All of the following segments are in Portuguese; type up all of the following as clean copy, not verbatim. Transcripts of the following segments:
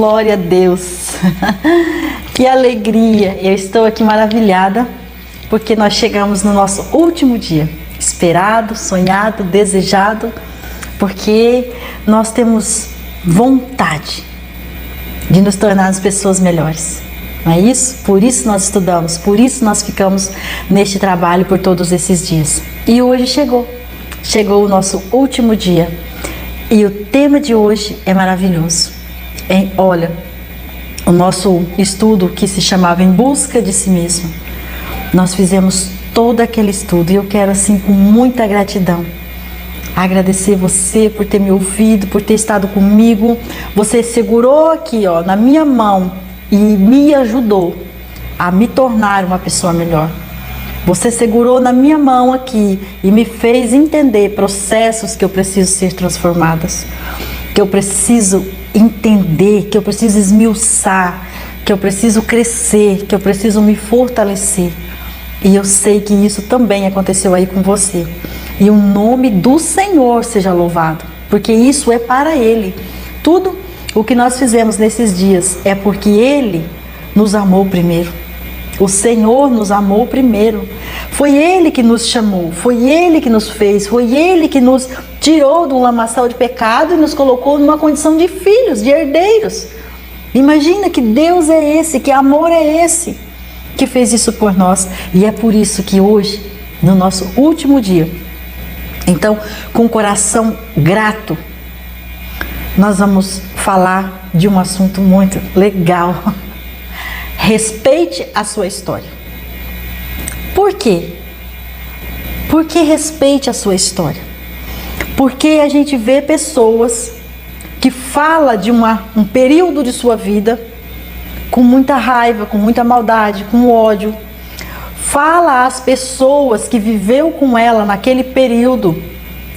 glória a Deus! Que alegria! Eu estou aqui maravilhada porque nós chegamos no nosso último dia, esperado, sonhado, desejado, porque nós temos vontade de nos tornarmos pessoas melhores. Não é isso? Por isso nós estudamos, por isso nós ficamos neste trabalho por todos esses dias. E hoje chegou o nosso último dia. E o tema de hoje é maravilhoso. Olha, o nosso estudo que se chamava Em Busca de Si Mesmo, nós fizemos todo aquele estudo e eu quero assim com muita gratidão agradecer você por ter me ouvido, por ter estado comigo. Você segurou aqui, ó, na minha mão e me ajudou a me tornar uma pessoa melhor. Você segurou na minha mão aqui e me fez entender processos que eu preciso ser transformadas, que eu preciso entender, que eu preciso esmiuçar, que eu preciso crescer, que eu preciso me fortalecer. E eu sei que isso também aconteceu aí com você. E o nome do Senhor seja louvado, porque isso é para Ele. Tudo o que nós fizemos nesses dias é porque Ele nos amou primeiro. O Senhor nos amou primeiro. Foi Ele que nos chamou, foi Ele que nos fez, foi Ele que nos tirou do lamaçal de pecado e nos colocou numa condição de filhos, de herdeiros. Imagina que Deus é esse, que amor é esse, que fez isso por nós. E é por isso que hoje, no nosso último dia, então, com o coração grato, nós vamos falar de um assunto muito legal. Respeite a sua história. Por quê? Por que respeite a sua história? Porque a gente vê pessoas que falam de um período de sua vida com muita raiva, com muita maldade, com ódio. Fala às pessoas que viveu com ela naquele período,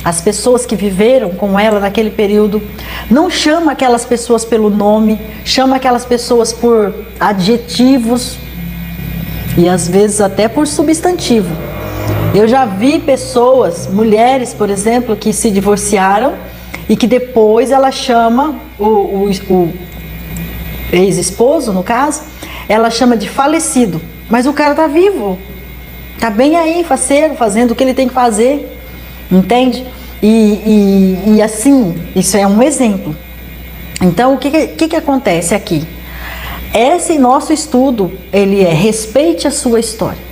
as pessoas que viveram com ela naquele período, não chama aquelas pessoas pelo nome, chama aquelas pessoas por adjetivos e às vezes até por substantivo. Eu já vi pessoas, mulheres, por exemplo, que se divorciaram e que depois ela chama o ex-esposo, no caso, ela chama de falecido. Mas o cara tá vivo, tá bem aí, faceiro, fazendo o que ele tem que fazer, entende? E assim, isso é um exemplo. Então, o que acontece aqui? Esse nosso estudo, ele respeite a sua história,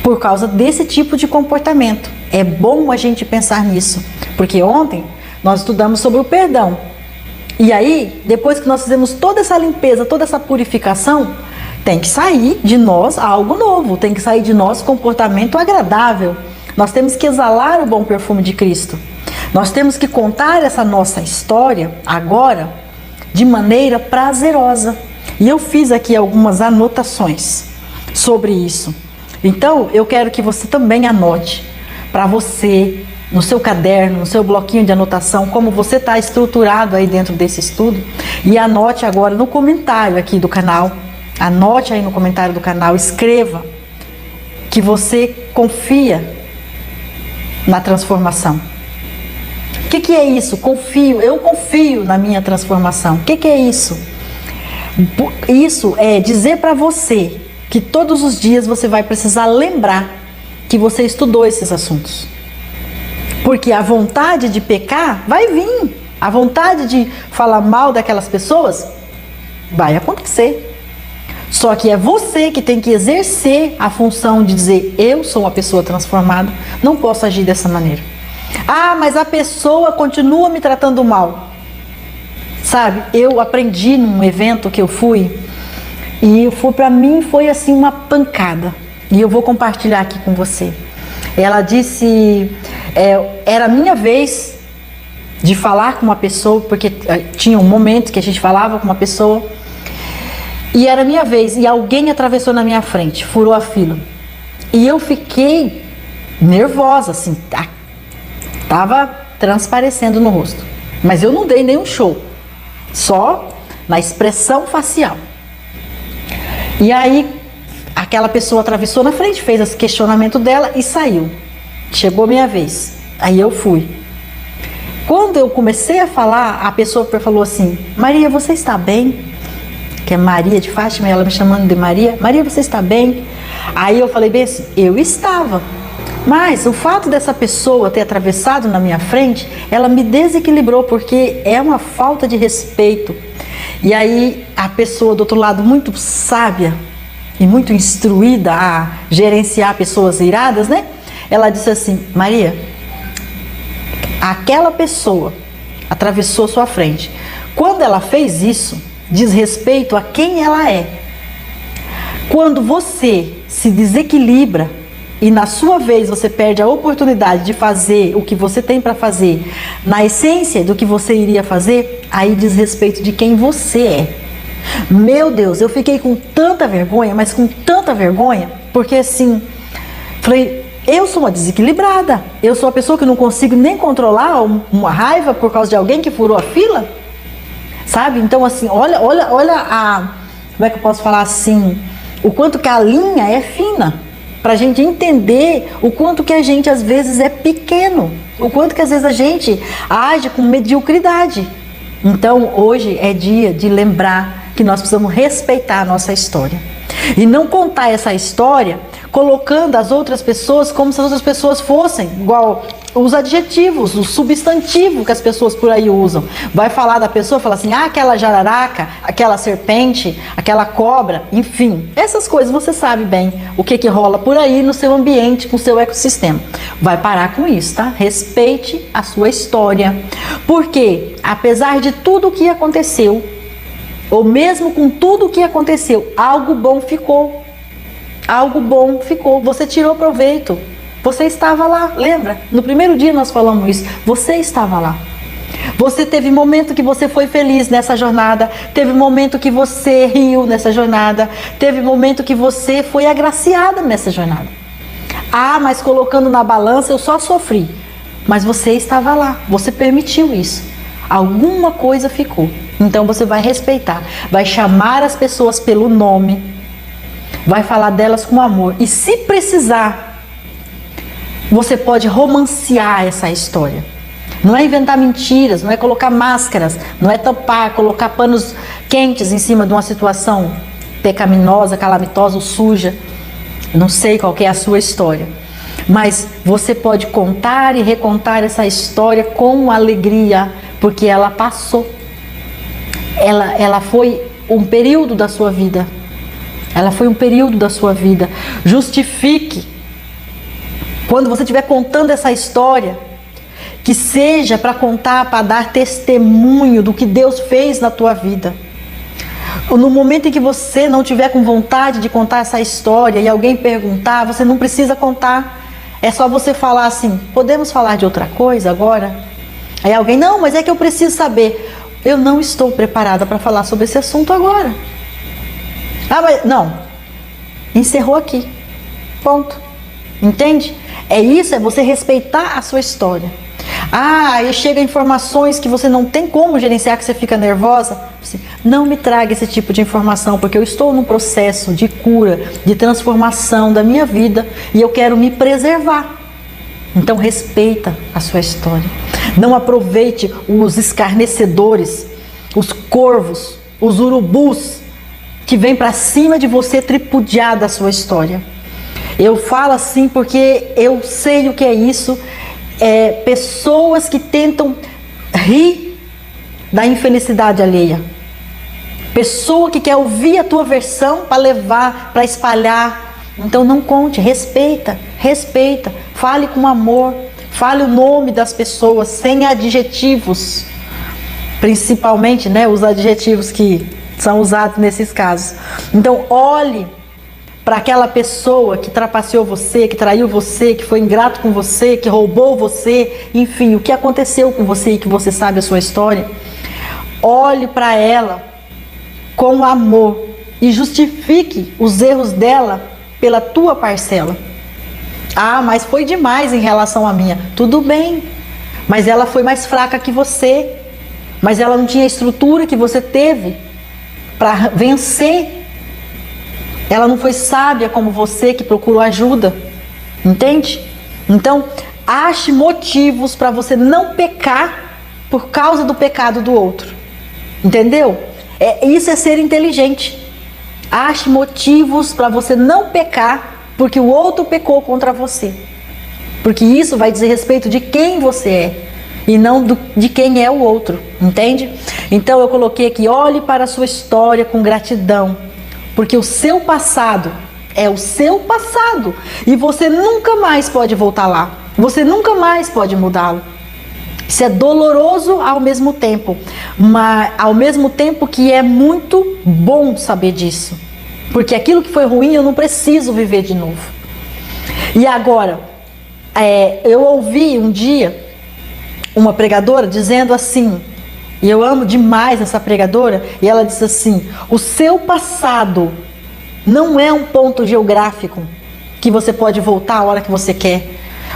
por causa desse tipo de comportamento. É bom a gente pensar nisso, porque ontem nós estudamos sobre o perdão. E aí, depois que nós fizemos toda essa limpeza, toda essa purificação, tem que sair de nós algo novo, tem que sair de nós comportamento agradável. Nós temos que exalar o bom perfume de Cristo. Nós temos que contar essa nossa história agora de maneira prazerosa. E eu fiz aqui algumas anotações sobre isso. Então, eu quero que você também anote para você, no seu caderno, no seu bloquinho de anotação, como você está estruturado aí dentro desse estudo. E anote agora no comentário aqui do canal. Anote aí no comentário do canal, escreva que você confia na transformação. O que é isso? Confio, eu confio na minha transformação. O que é isso? Isso é dizer para você que todos os dias você vai precisar lembrar que você estudou esses assuntos. Porque a vontade de pecar vai vir, a vontade de falar mal daquelas pessoas vai acontecer. Só que é você que tem que exercer a função de dizer: eu sou uma pessoa transformada, não posso agir dessa maneira. Ah, mas a pessoa continua me tratando mal. Sabe, eu aprendi num evento que eu fui, e para mim foi assim uma pancada. E eu vou compartilhar aqui com você. Ela disse, era a minha vez de falar com uma pessoa, porque tinha um momento que a gente falava com uma pessoa, e era a minha vez, e alguém atravessou na minha frente, furou a fila. E eu fiquei nervosa, assim, tava transparecendo no rosto. Mas eu não dei nenhum show, só na expressão facial. E aí, aquela pessoa atravessou na frente, fez esse questionamento dela e saiu. Chegou a minha vez, aí eu fui. Quando eu comecei a falar, a pessoa falou assim: Maria, você está bem? Que é Maria de Fátima, ela me chamando de Maria. Maria, você está bem? Aí eu falei bem assim: eu estava. Mas o fato dessa pessoa ter atravessado na minha frente, ela me desequilibrou, porque é uma falta de respeito. E aí a pessoa do outro lado, muito sábia e muito instruída a gerenciar pessoas iradas, né? Ela disse assim: Maria, aquela pessoa atravessou sua frente. Quando ela fez isso, diz respeito a quem ela é. Quando você se desequilibra e na sua vez você perde a oportunidade de fazer o que você tem para fazer, na essência do que você iria fazer, aí diz respeito de quem você é. Meu Deus, eu fiquei com tanta vergonha, mas com tanta vergonha, porque assim, falei, eu sou uma desequilibrada, eu sou uma pessoa que não consigo nem controlar uma raiva por causa de alguém que furou a fila, sabe? Então assim, olha a, como é que eu posso falar assim, o quanto que a linha é fina, para a gente entender o quanto que a gente às vezes é pequeno, o quanto que às vezes a gente age com mediocridade. Então hoje é dia de lembrar que nós precisamos respeitar a nossa história e não contar essa história colocando as outras pessoas como se as outras pessoas fossem igual os adjetivos, o substantivo que as pessoas por aí usam. Vai falar da pessoa, fala assim: ah, aquela jararaca, aquela serpente, aquela cobra, enfim. Essas coisas você sabe bem o que rola por aí no seu ambiente, com o seu ecossistema. Vai parar com isso, tá? Respeite a sua história. Porque, apesar de tudo o que aconteceu, ou mesmo com tudo o que aconteceu, algo bom ficou. Algo bom ficou. Você tirou proveito. Você estava lá, lembra? No primeiro dia nós falamos isso. Você estava lá. Você teve momento que você foi feliz nessa jornada. Teve momento que você riu nessa jornada. Teve momento que você foi agraciada nessa jornada. Ah, mas colocando na balança eu só sofri. Mas você estava lá. Você permitiu isso. Alguma coisa ficou. Então você vai respeitar. Vai chamar as pessoas pelo nome. Vai falar delas com amor. E se precisar, você pode romancear essa história. Não é inventar mentiras, não é colocar máscaras, não é tampar, colocar panos quentes em cima de uma situação pecaminosa, calamitosa ou suja. Não sei qual que é a sua história. Mas você pode contar e recontar essa história com alegria, porque ela passou. Ela foi um período da sua vida. Ela foi um período da sua vida. Justifique. Quando você estiver contando essa história, que seja para contar, para dar testemunho do que Deus fez na tua vida. No momento em que você não tiver com vontade de contar essa história e alguém perguntar, você não precisa contar. É só você falar assim: podemos falar de outra coisa agora? Aí alguém: não, mas é que eu preciso saber. Eu não estou preparada para falar sobre esse assunto agora. Ah, mas não. Encerrou aqui. Ponto. Entende? É isso, é você respeitar a sua história. Ah, aí chega informações que você não tem como gerenciar, que você fica nervosa. Não me traga esse tipo de informação, porque eu estou num processo de cura, de transformação da minha vida e eu quero me preservar. Então respeita a sua história. Não aproveite os escarnecedores, os corvos, os urubus que vêm para cima de você tripudiar da sua história. Eu falo assim porque eu sei o que é isso. Pessoas que tentam rir da infelicidade alheia. Pessoa que quer ouvir a tua versão para levar, para espalhar. Então não conte, respeita. Fale com amor, fale o nome das pessoas, sem adjetivos. Principalmente, né, os adjetivos que são usados nesses casos. Então olhe para aquela pessoa que trapaceou você, que traiu você, que foi ingrato com você, que roubou você, enfim, o que aconteceu com você e que você sabe a sua história. Olhe para ela com amor e justifique os erros dela pela tua parcela. Ah, mas foi demais em relação à minha. Tudo bem, mas ela foi mais fraca que você, mas ela não tinha a estrutura que você teve para vencer. Ela não foi sábia como você, que procurou ajuda. Entende? Então, ache motivos para você não pecar por causa do pecado do outro. Entendeu? Isso é ser inteligente. Ache motivos para você não pecar porque o outro pecou contra você. Porque isso vai dizer respeito de quem você é e não de quem é o outro, entende? Então eu coloquei aqui, olhe para a sua história com gratidão, porque o seu passado é o seu passado e você nunca mais pode voltar lá, você nunca mais pode mudá-lo. Isso é doloroso ao mesmo tempo, mas ao mesmo tempo que é muito bom saber disso, porque aquilo que foi ruim eu não preciso viver de novo. E agora, eu ouvi um dia uma pregadora dizendo assim, e eu amo demais essa pregadora, e ela disse assim: o seu passado não é um ponto geográfico que você pode voltar a hora que você quer.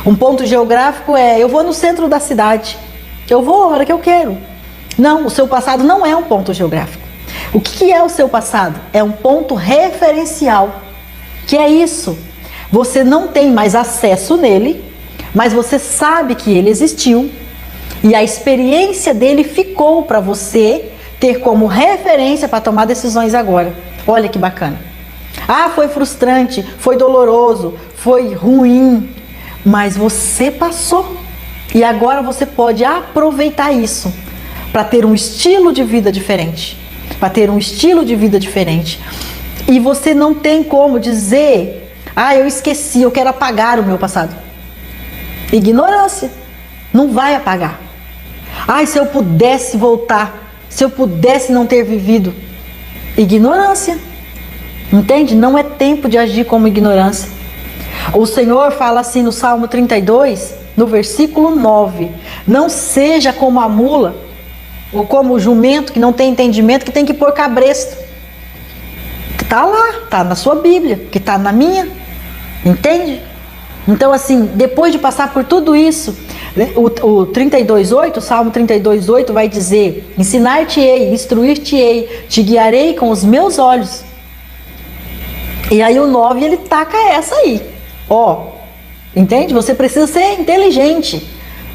Um ponto geográfico eu vou no centro da cidade, eu vou a hora que eu quero. Não, o seu passado não é um ponto geográfico. O que é o seu passado? É um ponto referencial, que é isso. Você não tem mais acesso nele, mas você sabe que ele existiu e a experiência dele ficou para você ter como referência para tomar decisões agora. Olha que bacana. Foi frustrante, foi doloroso, foi ruim, mas você passou e agora você pode aproveitar isso para ter um estilo de vida diferente. Para ter um estilo de vida diferente. E você não tem como dizer: eu esqueci, eu quero apagar o meu passado. Ignorância. Não vai apagar. Se eu pudesse voltar, se eu pudesse não ter vivido. Ignorância. Entende? Não é tempo de agir como ignorância. O Senhor fala assim no Salmo 32, no versículo 9: não seja como a mula, ou como o jumento que não tem entendimento, que tem que pôr cabresto. Está lá, está na sua Bíblia, que está na minha. Entende? Então assim, depois de passar por tudo isso, o 32:8, o Salmo 32:8 vai dizer: ensinar-te-ei, instruir-te-ei, te guiarei com os meus olhos. E aí o 9 ele taca essa aí. Entende? Você precisa ser inteligente.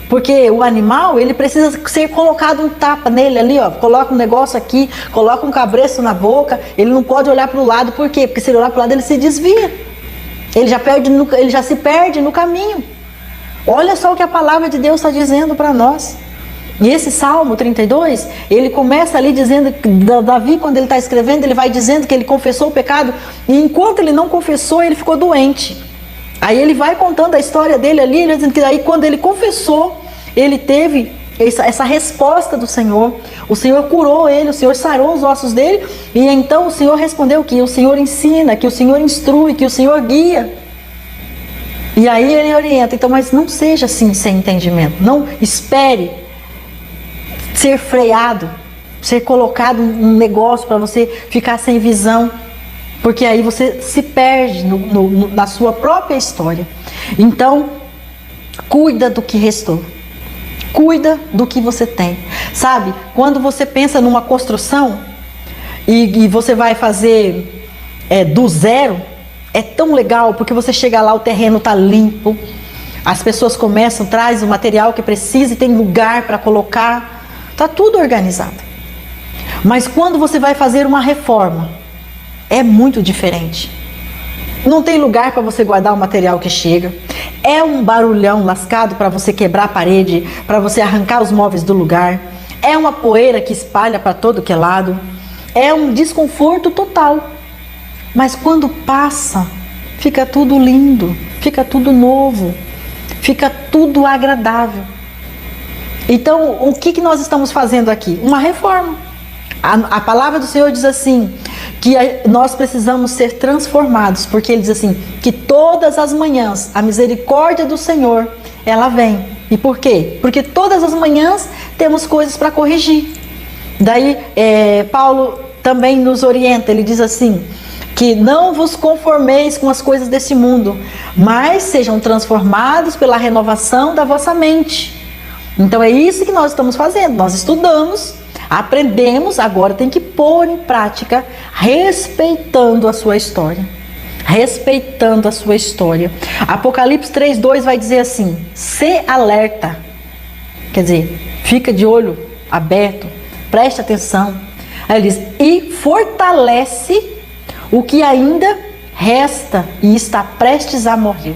Porque o animal, ele precisa ser colocado um tapa nele ali, coloca um negócio aqui, coloca um cabresto na boca, ele não pode olhar para o lado. Por quê? Porque se ele olhar para o lado, ele se desvia. Ele já se perde no caminho. Olha só o que a palavra de Deus está dizendo para nós. E esse Salmo 32, ele começa ali dizendo, Davi, quando ele está escrevendo, ele vai dizendo que ele confessou o pecado, e enquanto ele não confessou, ele ficou doente. Aí ele vai contando a história dele ali, ele dizendo que aí quando ele confessou, ele teve essa resposta do Senhor. O Senhor curou ele, o Senhor sarou os ossos dele, e então o Senhor respondeu que o Senhor ensina, que o Senhor instrui, que o Senhor guia. E aí ele orienta. Então, mas não seja assim sem entendimento. Não espere ser freado, ser colocado um negócio para você ficar sem visão, porque aí você se perde na sua própria história. Então, cuida do que restou. Cuida do que você tem. Sabe, quando você pensa numa construção e você vai fazer do zero, é tão legal, porque você chega lá, o terreno está limpo, as pessoas começam, traz o material que precisa e tem lugar para colocar, está tudo organizado. Mas quando você vai fazer uma reforma, é muito diferente. Não tem lugar para você guardar o material que chega. É um barulhão lascado para você quebrar a parede, para você arrancar os móveis do lugar. É uma poeira que espalha para todo que é lado. É um desconforto total. Mas quando passa, fica tudo lindo, fica tudo novo, fica tudo agradável. Então, o que nós estamos fazendo aqui? Uma reforma. A palavra do Senhor diz assim, que nós precisamos ser transformados, porque ele diz assim, que todas as manhãs a misericórdia do Senhor, ela vem. E por quê? Porque todas as manhãs temos coisas para corrigir. Daí Paulo também nos orienta, ele diz assim, que não vos conformeis com as coisas desse mundo, mas sejam transformados pela renovação da vossa mente. Então é isso que nós estamos fazendo, nós estudamos, aprendemos, agora tem que pôr em prática, respeitando a sua história. Respeitando a sua história. Apocalipse 3:2 vai dizer assim, se alerta. Quer dizer, fica de olho aberto, preste atenção. Aí ele diz, e fortalece o que ainda resta e está prestes a morrer.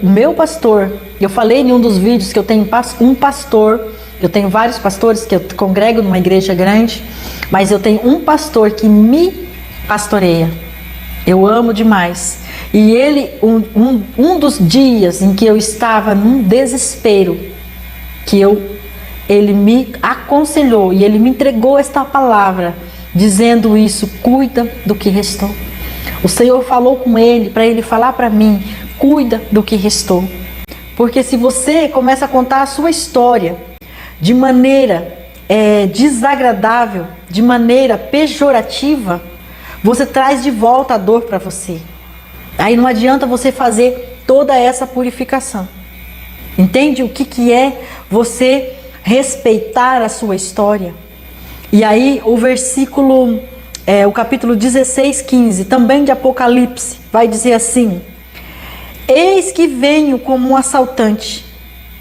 Meu pastor, eu falei em um dos vídeos que eu tenho um pastor, eu tenho vários pastores que eu congrego numa igreja grande, mas eu tenho um pastor que me pastoreia. Eu amo demais. E ele, um dos dias em que eu estava num desespero, ele me aconselhou e ele me entregou esta palavra, dizendo isso, cuida do que restou. O Senhor falou com ele, para ele falar para mim, cuida do que restou. Porque se você começa a contar a sua história de maneira desagradável, de maneira pejorativa, você traz de volta a dor para você. Aí não adianta você fazer toda essa purificação. Entende o que é você respeitar a sua história? E aí o versículo, o capítulo 16, 15, também de Apocalipse, vai dizer assim: eis que venho como um assaltante,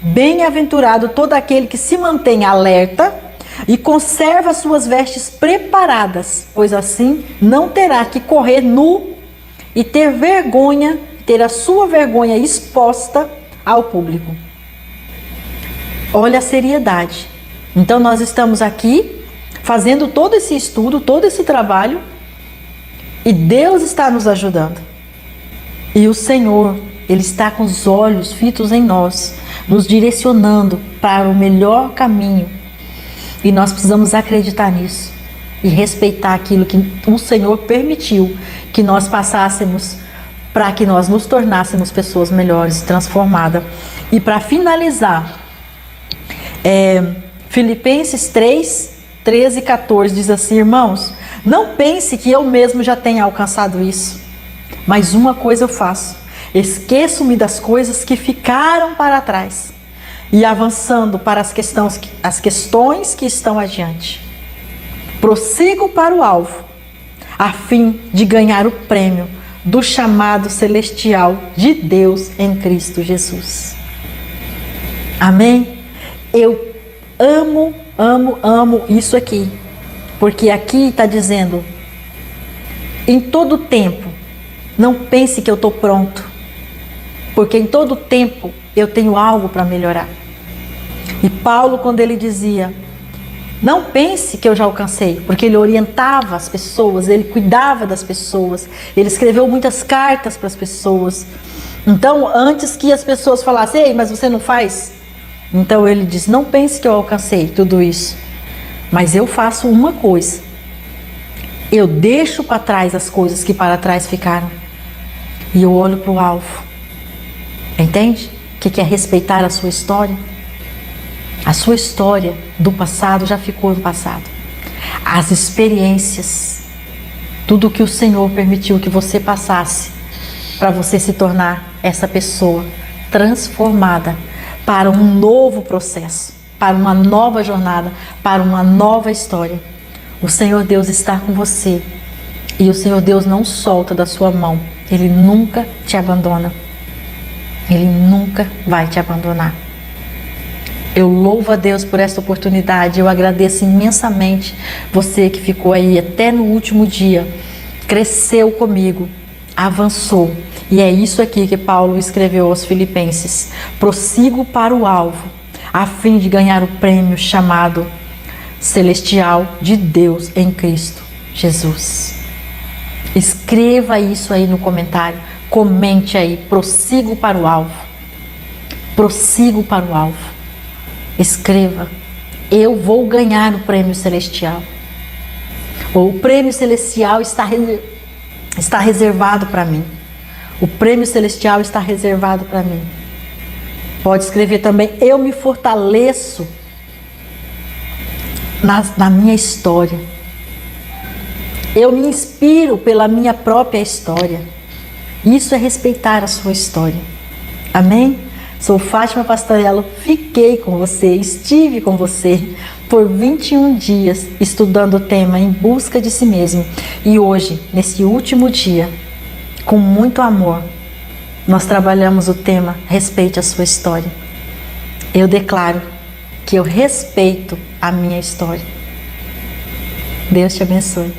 bem-aventurado todo aquele que se mantém alerta e conserva suas vestes preparadas, pois assim não terá que correr nu e ter vergonha, ter a sua vergonha exposta ao público. Olha a seriedade. Então nós estamos aqui fazendo todo esse estudo, todo esse trabalho, e Deus está nos ajudando. E o Senhor, Ele está com os olhos fitos em nós, nos direcionando para o melhor caminho. E nós precisamos acreditar nisso e respeitar aquilo que o Senhor permitiu que nós passássemos, para que nós nos tornássemos pessoas melhores, transformadas. E para finalizar, Filipenses 3, 13 e 14 diz assim: irmãos, não pense que eu mesmo já tenha alcançado isso, mas uma coisa eu faço, esqueço-me das coisas que ficaram para trás e avançando para as questões que estão adiante, prossigo para o alvo, a fim de ganhar o prêmio do chamado celestial de Deus em Cristo Jesus. Amém? Eu amo isso aqui, porque aqui está dizendo, em todo tempo, não pense que eu estou pronto, porque em todo tempo eu tenho algo para melhorar. E Paulo, quando ele dizia, não pense que eu já alcancei, porque ele orientava as pessoas, ele cuidava das pessoas, ele escreveu muitas cartas para as pessoas. Então, antes que as pessoas falassem, ei, mas você não faz? Então ele diz, não pense que eu alcancei tudo isso, mas eu faço uma coisa, eu deixo para trás as coisas que para trás ficaram, e eu olho para o alvo. Entende? O que é respeitar a sua história? A sua história do passado já ficou no passado. As experiências, tudo que o Senhor permitiu que você passasse, para você se tornar essa pessoa transformada para um novo processo, para uma nova jornada, para uma nova história. O Senhor Deus está com você e o Senhor Deus não solta da sua mão. Ele nunca te abandona. Ele nunca vai te abandonar. Eu louvo a Deus por esta oportunidade. Eu agradeço imensamente você que ficou aí até no último dia, cresceu comigo, avançou. E é isso aqui que Paulo escreveu aos Filipenses: prossigo para o alvo, a fim de ganhar o prêmio chamado celestial de Deus em Cristo Jesus. Escreva isso aí no comentário, comente aí, prossigo para o alvo, prossigo para o alvo. Escreva, eu vou ganhar o prêmio celestial. O prêmio celestial está reservado para mim. O prêmio celestial está reservado para mim. Pode escrever também, eu me fortaleço na minha história. Eu me inspiro pela minha própria história. Isso é respeitar a sua história. Amém? Sou Fátima Pastorello, fiquei com você, estive com você por 21 dias estudando o tema Em Busca de Si Mesmo. E hoje, nesse último dia, com muito amor, nós trabalhamos o tema Respeite a Sua História. eu declaro que eu respeito a minha história. Deus te abençoe.